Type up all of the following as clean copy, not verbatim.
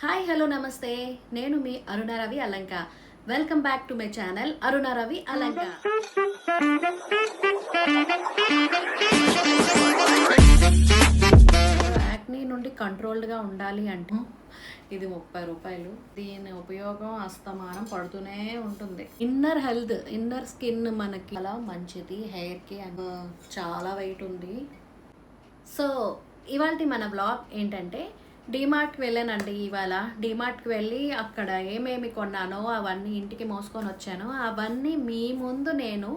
Hi hello నమస్తే. నేను మీ Aruna Ravi Alanka. Welcome back to my channel Aruna Ravi Alanka. Acne నుండి కంట్రోల్డ్గా ఉండాలి అంటే ఇది 30 రూపాయలు. దీని ఉపయోగం అస్తమానం పడుతూనే ఉంటుంది. ఇన్నర్ హెల్త్, ఇన్నర్ స్కిన్ మనకి చాలా మంచిది. హెయిర్కి చాలా వెయిట్ ఉంది. సో ఇవాళ మన బ్లాగ్ ఏంటంటే, డీమార్ట్కి వెళ్ళానండి. ఇవాళ డీమార్ట్కి వెళ్ళి అక్కడ ఏమేమి కొన్నానో అవన్నీ ఇంటికి మోసుకొని వచ్చాను. అవన్నీ మీ ముందు నేను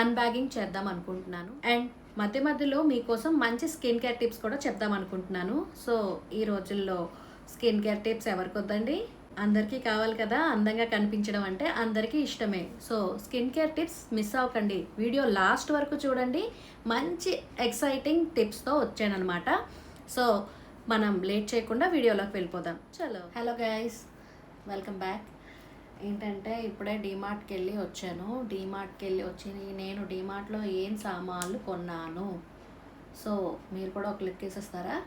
అన్బ్యాగింగ్ చేద్దాం అనుకుంటున్నాను. అండ్ మధ్య మధ్యలో మీకోసం మంచి స్కిన్ కేర్ టిప్స్ కూడా చెప్దాం అనుకుంటున్నాను. సో ఈ రోజుల్లో స్కిన్ కేర్ టిప్స్ ఎవరికి వద్దండి, అందరికీ కావాలి కదా. అందంగా కనిపించడం అంటే అందరికీ ఇష్టమే. So skin care tips miss అవ్వకండి, వీడియో లాస్ట్ వరకు చూడండి. మంచి ఎక్సైటింగ్ టిప్స్తో వచ్చానమాట. సో మనం లేట్ చేయకుండా వీడియోలోకి వెళ్ళిపోదాం. చలో. Hello guys, welcome back. ఏంటంటే ఇప్పుడే డీమార్ట్కి వెళ్ళి వచ్చాను. డీమార్ట్కి వెళ్ళి వచ్చి నేను డీమార్ట్లో ఏం సామాన్లు కొన్నాను, సో మీరు కూడా ఒక లుక్ వేసేస్తారా?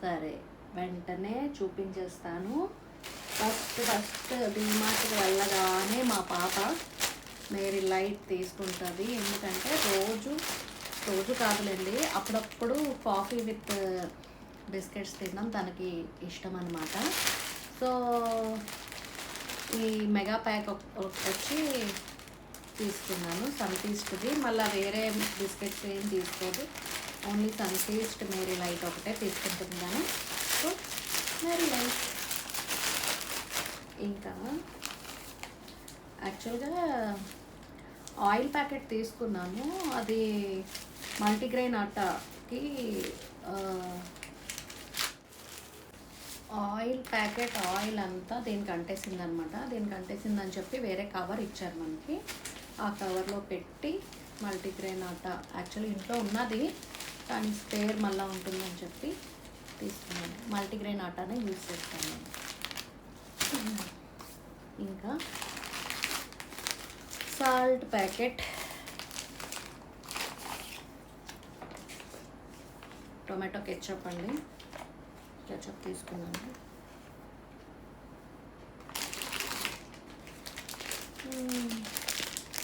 సరే, వెంటనే చూపించేస్తాను. ఫస్ట్ డీమార్ట్కి వెళ్ళగానే మా పాప మేరీ లైట్ తీసుకుంటుంది. ఎందుకంటే రోజు కాదులేండి, అప్పుడప్పుడు కాఫీ విత్ బిస్కెట్స్ తినడం తనకి ఇష్టం అన్నమాట. సో ఈ మెగా ప్యాక్ వచ్చి తీసుకున్నాను, సన్ఫీస్ట్ది. మళ్ళీ వేరే బిస్కెట్స్ ఏం తీసుకోదు, ఓన్లీ సన్ఫీస్ట్ మేరీ లైట్ ఒకటే తీసుకుంటున్నాను. So Marie light. ఇంకా యాక్చువల్గా ఆయిల్ ప్యాకెట్ తీసుకున్నాను. అది మల్టీగ్రెయిన్ ఆటాకి ఆయిల్ ప్యాకెట్ ఆయిల్ అంతా దీనికి అంటేసిందనమాట. దీనికి అంటేసిందని చెప్పి వేరే కవర్ ఇచ్చారు మనకి. ఆ కవర్లో పెట్టి మల్టీగ్రెయిన్ ఆటా యాక్చువల్లీ ఇంట్లో ఉన్నది, కానీ స్పేర్ మళ్ళీ ఉంటుందని చెప్పి తీసుకున్నాను. మల్టీగ్రెయిన్ ఆటానే యూజ్ చేస్తాను. ఇంకా సాల్ట్ ప్యాకెట్, టొమాటో కెచప్ అండి, కెచప్ తీసుకున్నాను.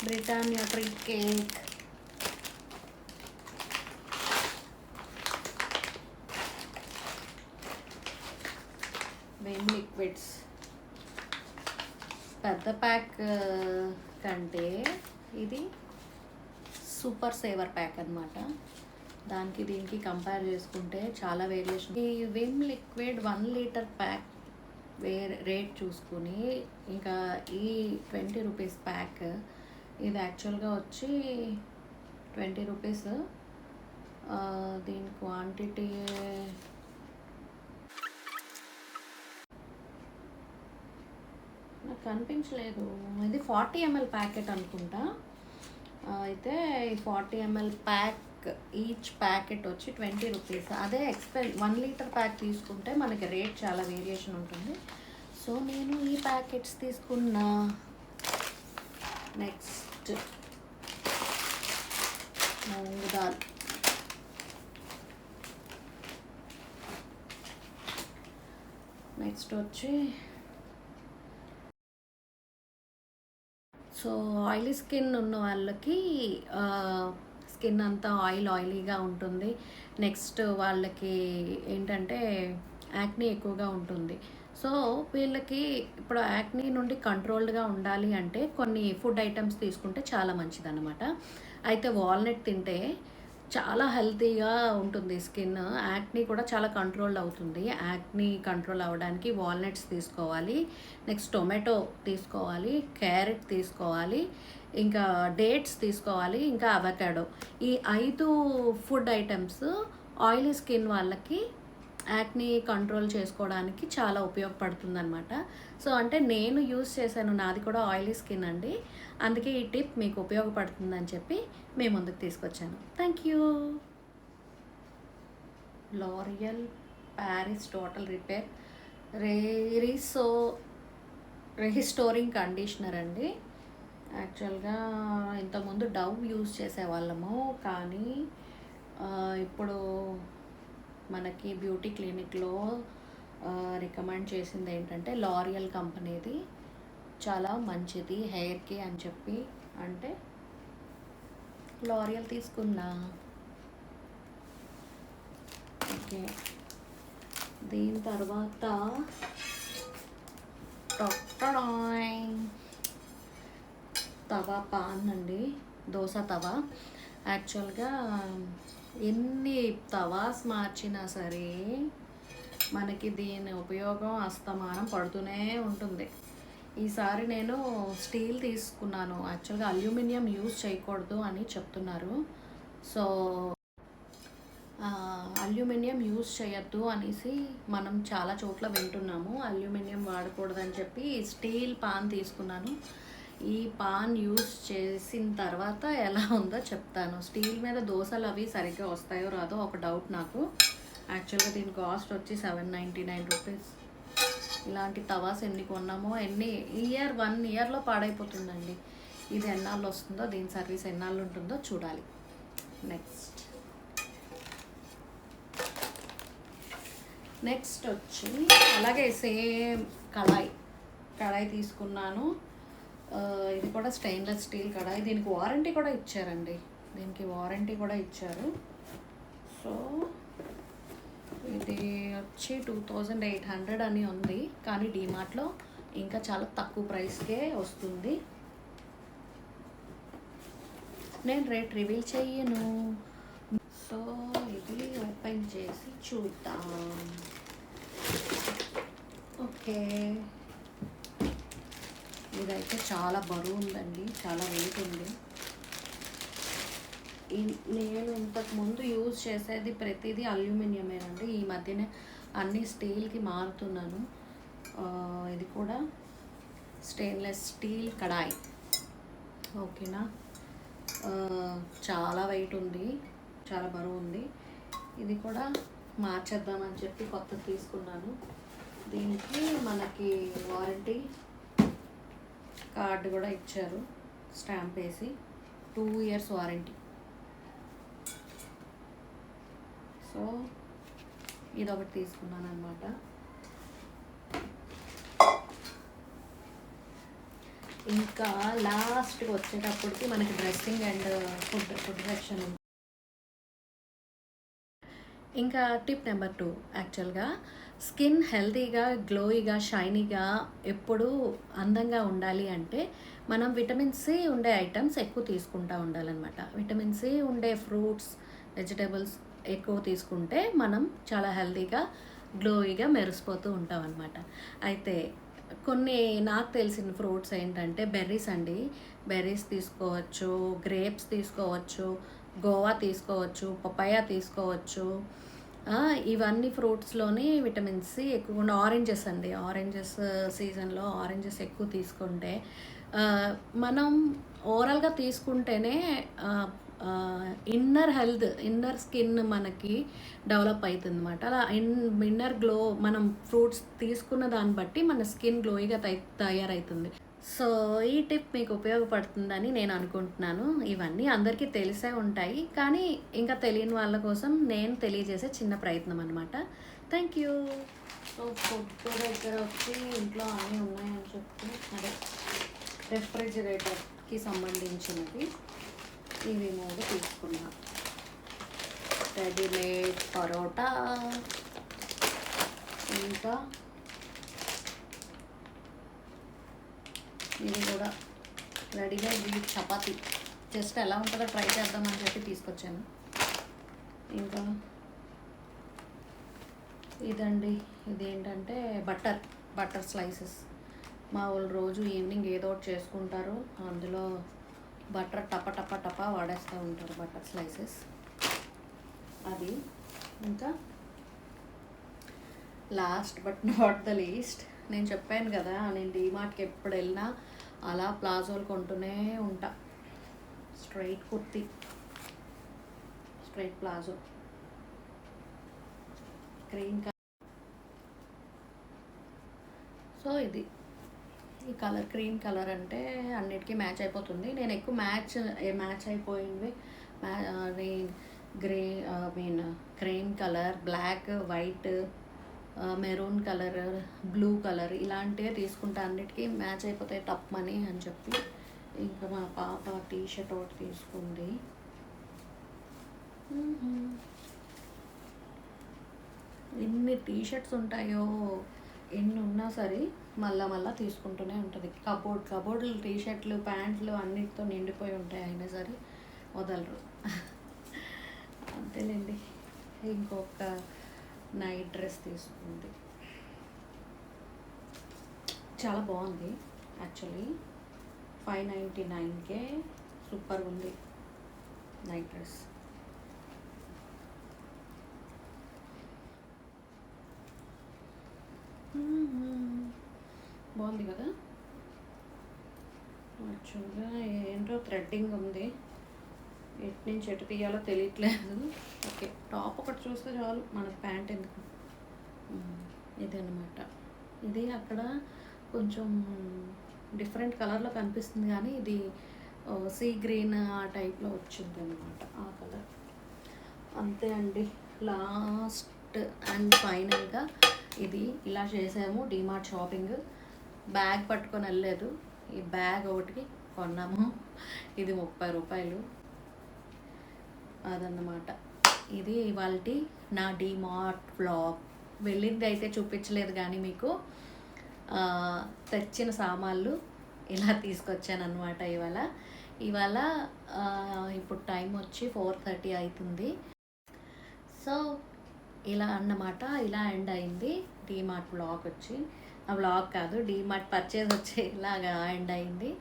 Britannia treat cake, Vim liquids. పెద్ద ప్యాక్ కంటే ఇది సూపర్ సేవర్ ప్యాక్ అన్నమాట. దానికి దీనికి కంపేర్ చేసుకుంటే చాలా వేరియేషన్. ఈ Vim liquid 1 litre pack rate చూసుకుని, ఇంకా ఈ 20 రూపీస్ ప్యాక్ ఇది యాక్చువల్గా వచ్చి 20 రూపీస్. దీని క్వాంటిటీ నాకు కనిపించలేదు. ఇది 40 ml ప్యాకెట్ అనుకుంటా. అయితే ఈ 40 ml ప్యాక్, ఈచ్ ప్యాకెట్ వచ్చి 20 రూపీస్. అదే 1 లీటర్ ప్యాక్ తీసుకుంటే మనకి రేట్ చాలా వేరియేషన్ ఉంటుంది. సో నేను ఈ ప్యాకెట్స్ తీసుకున్నా. నెక్స్ట్ మూంగ్ దాల్, నెక్స్ట్ వచ్చి సో ఆయిలీ స్కిన్ ఉన్న వాళ్ళకి స్కిన్ అంతా ఆయిలీగా ఉంటుంది. నెక్స్ట్ వాళ్ళకి ఏంటంటే యాక్నీ ఎక్కువగా ఉంటుంది. సో వీళ్ళకి ఇప్పుడు యాక్నీ నుండి కంట్రోల్డ్గా ఉండాలి అంటే కొన్ని ఫుడ్ ఐటమ్స్ తీసుకుంటే చాలా మంచిదన్నమాట. అయితే వాల్నట్ తింటే చాలా హెల్తీగా ఉంటుంది స్కిన్. యాక్నీ కూడా చాలా కంట్రోల్ అవుతుంది. యాక్నీ కంట్రోల్ అవ్వడానికి వాల్నట్స్ తీసుకోవాలి, నెక్స్ట్ టొమాటో తీసుకోవాలి, క్యారెట్ తీసుకోవాలి, ఇంకా డేట్స్ తీసుకోవాలి, ఇంకా అవకాడో. ఈ 5 ఫుడ్ ఐటమ్స్ ఆయిలీ స్కిన్ వాళ్ళకి యాక్నీ కంట్రోల్ చేసుకోవడానికి చాలా ఉపయోగపడుతుందన్నమాట. సో అంటే నేను యూజ్ చేశాను, నాది కూడా ఆయిలీ స్కిన్ అండి. అందుకే ఈ టిప్ మీకు ఉపయోగపడుతుందని చెప్పి మీ ముందుకు తీసుకొచ్చాను. Thank you. L'Oreal Paris total repair restoring conditioner అండి. యాక్చువల్గా ఇంతకుముందు డవ్ యూజ్ చేసేవాళ్ళము, కానీ ఇప్పుడు మనకి బ్యూటీ క్లినిక్లో రికమెండ్ చేసింది ఏంటంటే లారియల్ కంపెనీది చాలా మంచిది హెయిర్కి అని చెప్పి, అంటే లారియల్ తీసుకున్నా. ఓకే, దీని తర్వాత తవా పాన్ అండి, దోశ తవా. యాక్చువల్గా ఎన్ని తవాస్ మార్చినా సరే మనకి దీని ఉపయోగం అస్తమానం పడుతూనే ఉంటుంది. ఈసారి నేను స్టీల్ తీసుకున్నాను. యాక్చువల్గా అల్యూమినియం యూజ్ చేయకూడదు అని చెప్తున్నారు. సో అల్యూమినియం యూజ్ చేయొద్దు అనేసి మనం చాలా చోట్ల వింటున్నాము. అల్యూమినియం వాడకూడదని చెప్పి స్టీల్ పాన్ తీసుకున్నాను. ఈ పాన్ యూజ్ చేసిన తర్వాత ఎలా ఉందో చెప్తాను. స్టీల్ మీద దోశలు అవి సరిగ్గా వస్తాయో రాదో ఒక డౌట్ నాకు. యాక్చువల్గా దీని కాస్ట్ వచ్చి 799 రూపీస్. ఇలాంటి తవాస్ ఎన్ని కొన్నామో, 1 ఇయర్లో పాడైపోతుందండి. ఇది ఎన్నాళ్ళు వస్తుందో, దీని సర్వీస్ ఎన్నాళ్ళు ఉంటుందో చూడాలి. నెక్స్ట్ వచ్చి అలాగే సేమ్ కడాయి తీసుకున్నాను. ఇది కూడా స్టెయిన్లెస్ స్టీల్ కడాయి. దీనికి వారంటీ కూడా ఇచ్చారండి. సో ఇది వచ్చి 2800 అని ఉంది, కానీ డీమార్ట్లో ఇంకా చాలా తక్కువ ప్రైస్కే వస్తుంది. నేను రేట్ రివీల్ చెయ్యను. సో ఇది ఓపెన్ చేసి చూద్దాం. ఓకే, ఇదైతే చాలా బరువు ఉందండి, చాలా వెయిట్ ఉంది. నేను ఇంతకుముందు యూజ్ చేసేది ప్రతిదీ అల్యూమినియమేనండి. ఈ మధ్యనే అన్ని స్టీల్కి మారుతున్నాను. ఇది కూడా స్టెయిన్లెస్ స్టీల్ కడాయి. ఓకేనా, చాలా వెయిట్ ఉంది, చాలా బరువు ఉంది. ఇది కూడా మార్చేద్దామని చెప్పి కొత్తది తీసుకున్నాను. దీనికి మనకి వారంటీ కార్డు కూడా ఇచ్చారు, స్టాంప్ వేసి 2 ఇయర్స్ వారంటీ. సో ఇదొకటి తీసుకున్నాను అనమాట. ఇంకా లాస్ట్కి వచ్చేటప్పటికి మనకి డ్రెస్సింగ్ అండ్ ఫుడ్ సెక్షన్. ఇంకా టిప్ నెంబర్ 2, యాక్చువల్గా స్కిన్ హెల్తీగా, గ్లోయిగా, షైనీగా, ఎప్పుడూ అందంగా ఉండాలి అంటే మనం విటమిన్ సి ఉండే ఐటమ్స్ ఎక్కువ తీసుకుంటూ ఉండాలన్నమాట. విటమిన్ సి ఉండే ఫ్రూట్స్, వెజిటేబుల్స్ ఎక్కువ తీసుకుంటే మనం చాలా హెల్తీగా, గ్లోయిగా మెరిసిపోతూ ఉంటాం అన్నమాట. అయితే కొన్ని నాకు తెలిసిన ఫ్రూట్స్ ఏంటంటే బెర్రీస్ అండి. బెర్రీస్ తీసుకోవచ్చు, గ్రేప్స్ తీసుకోవచ్చు, గోవా తీసుకోవచ్చు, పపాయా తీసుకోవచ్చు. ఇవన్నీ ఫ్రూట్స్లోని విటమిన్ సి ఎక్కువ. ఆరెంజెస్ అండి, ఆరెంజెస్ సీజన్లో ఆరెంజెస్ ఎక్కువ తీసుకుంటే మనం ఓవరాల్గా తీసుకుంటేనే ఇన్నర్ స్కిన్ మనకి డెవలప్ అవుతుంది అనమాట. అలా ఇన్నర్ గ్లో మనం ఫ్రూట్స్ తీసుకున్న దాన్ని బట్టి మన స్కిన్ గ్లోయిగా తయారవుతుంది. సో ఈ టిప్ మీకు ఉపయోగపడుతుందని నేను అనుకుంటున్నాను. ఇవన్నీ అందరికీ తెలిసే ఉంటాయి, కానీ ఇంకా తెలియని వాళ్ళ కోసం నేను తెలియజేసే చిన్న ప్రయత్నం అనమాట. Thank you. సో ఫుడ్ దగ్గర వచ్చి ఇంట్లో అన్నీ ఉన్నాయని చెప్పి, అదే రెఫ్రిజిరేటర్కి సంబంధించినవి ఇవి 3 తీసుకున్నా. రెడీమేడ్ పరోటా, ఇంకా ఇది కూడా రెడీమేడ్ వీట్ చపాతీ. జస్ట్ ఎలా ఉంటుందో ట్రై చేద్దామని చెప్పి తీసుకొచ్చాను. ఇంకా ఇదండి, ఇదేంటంటే బటర్ స్లైసెస్. మా వాళ్ళు రోజు ఈవినింగ్ ఏదో ఒకటి చేసుకుంటారు, అందులో బటర్ టప వాడేస్తూ ఉంటారు, బటర్ స్లైసెస్ అది. ఇంకా last but not the least, నేను చెప్పాను కదా, నేను డీమార్ట్కి ఎప్పుడు వెళ్ళినా అలా ప్లాజోలు కొంటూనే ఉంటా. Straight kurti, straight palazzo, cream colour. So ఇది ఈ కలర్ క్రీమ్ కలర్ అంటే అన్నిటికీ మ్యాచ్ అయిపోతుంది. నేను ఎక్కువ మ్యాచ్ అయిపోయింది cream colour, black, white, maroon colour, blue colour ఇలాంటివే తీసుకుంటా, అన్నిటికీ మ్యాచ్ అయిపోతాయి టప్మని అని చెప్పి. ఇంకా మా పాప టీ షర్ట్ ఒకటి తీసుకుంది. ఎన్ని టీ షర్ట్స్ ఉంటాయో, ఎన్ని ఉన్నా సరే మళ్ళా తీసుకుంటూనే ఉంటుంది. కబోర్డ్లు టీ షర్ట్లు, ప్యాంట్లు అన్నిటితో నిండిపోయి ఉంటాయి, అయినా సరే వదలరు. అంతేలేండి. ఇంకొక నైట్ డ్రెస్ తీసుకుంది, చాలా బాగుంది యాక్చువల్లీ. 599కే సూపర్ ఉంది నైట్ డ్రెస్. బాగుంది కదా. యాక్చువల్గా ఏంటో థ్రెడ్డింగ్ ఉంది, ఎటు నుంచి ఎటు తీయాలో తెలియట్లేదు. ఓకే, టాప్ ఒకటి చూస్తే చాలు, మనకు ప్యాంట్ ఎందుకు. ఇదన్నమాట. ఇది అక్కడ కొంచెం డిఫరెంట్ కలర్లో కనిపిస్తుంది, కానీ ఇది సీ గ్రీన్ ఆ టైప్లో వచ్చింది అనమాట, ఆ కలర్. అంతే అండి. లాస్ట్ అండ్ ఫైనల్గా ఇది ఇలా చేసాము డీమార్ట్ షాపింగ్. బ్యాగ్ పట్టుకొని వెళ్ళలేదు, ఈ బ్యాగ్ ఒకటికి కొన్నాము, ఇది 30 రూపాయలు. అదన్నమాట. ఇది ఇవాళ నా డీమార్ట్ వ్లాగ్. వెళ్ళింది అయితే చూపించలేదు, కానీ మీకు తెచ్చిన సామాన్లు ఇలా తీసుకొచ్చాను అనమాట. ఇవాళ ఇప్పుడు టైం వచ్చి 4:30 అవుతుంది. సో ఇలా అన్నమాట, ఇలా ఎండ్ అయింది డీమార్ట్ వ్లాగ్ వచ్చి. ఆ వ్లాగ్ కాదు, డీమార్ట్ పర్చేజ్ వచ్చి ఇలాగా ఎండ్ అయింది.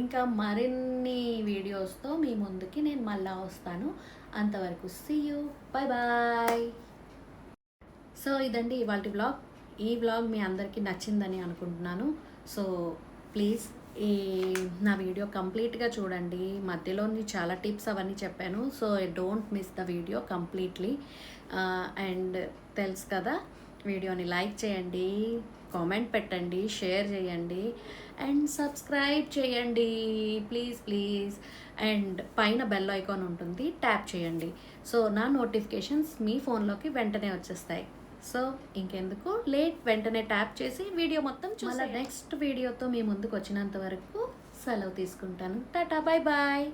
ఇంకా మరిన్ని వీడియోస్తో మీ ముందుకి నేను మళ్ళీ వస్తాను. అంతవరకు see you, bye bye. So ఇదండి ఇవాళ వ్లాగ్. ఈ వ్లాగ్ మీ అందరికీ నచ్చిందని అనుకుంటున్నాను. సో ప్లీజ్ నా వీడియో కంప్లీట్గా చూడండి. మధ్యలోని చాలా టిప్స్ అవన్నీ చెప్పాను, so don't miss the video completely. And తెలుసు కదా, వీడియోని లైక్ చేయండి, కామెంట్ పెట్టండి, షేర్ చేయండి అండ్ సబ్స్క్రైబ్ చేయండి ప్లీజ్. అండ్ పైన బెల్ ఐకాన్ ఉంటుంది, ట్యాప్ చేయండి. సో నా నోటిఫికేషన్స్ మీ ఫోన్లోకి వెంటనే వచ్చేస్తాయి. సో ఇంకెందుకు లేట్, వెంటనే ట్యాప్ చేసి వీడియో మొత్తం చూసి నెక్స్ట్ వీడియోతో మీ ముందుకు వచ్చినంత వరకు సెలవు తీసుకుంటాను. Tata, bye bye.